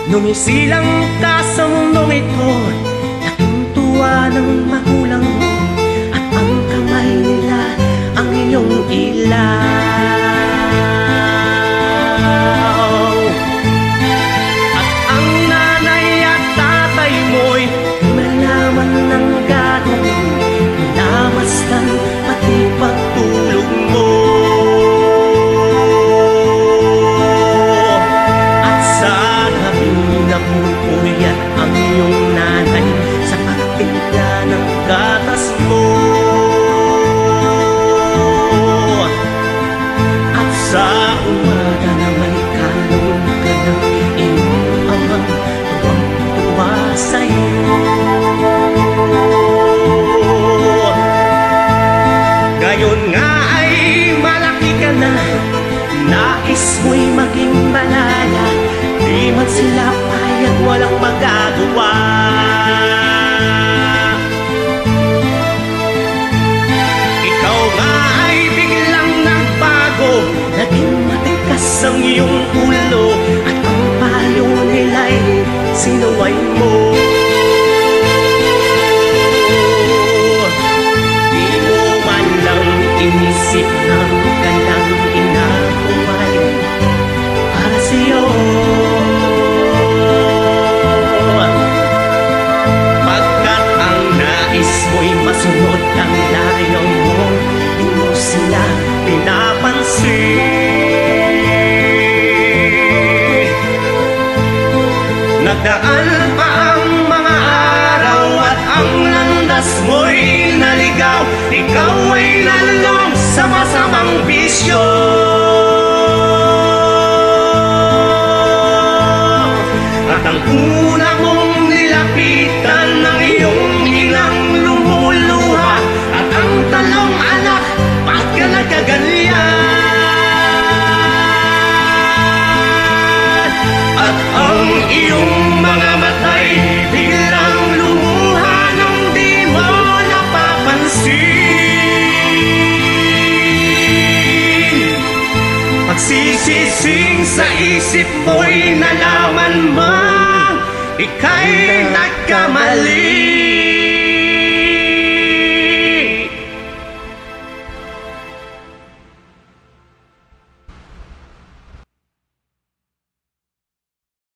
Nung isilang ka sa mundong ito, laking tuwa ng magulang mo, at ang kamay nila ang iyong ilaw. At ang nanay at tatay mo'y malaman ng gagawin, namasdan pati pagtulog mo. At sa gabing napupuyat ang iyong nanay sa pagtimpla ng gatas mo. At sa umaga na may kalong ka ng iyong amang tuwang-tuwa sa'yo. Ngayon nga ay malaki ka na, nais mo'y maging malaya, di man sila payag, walang magagawa. Ikaw nga ay biglang nagbago, naging matigas ang iyong ulo, at ang payo nila'y sinuway mo. Di mo man lang inisip na kanyang inabuhay para sa'yo. Pagkat ang nais mo'y masunod ang layo mo, di mo sila pinapansin. Nagdaan pa ang mga araw at ang landas mo'y naligaw, ikaw ay nalulong sa masamang bisyo. At ang una mong nilapitan ng iyong inang lumuluha, at ang talong anak, bakit ka nagkaganyan? At ang iyong mga matay biglang lumuha nang di mo napapansin. Pagsisising sa isip mo'y nalaman mo, ika'y nagkamali.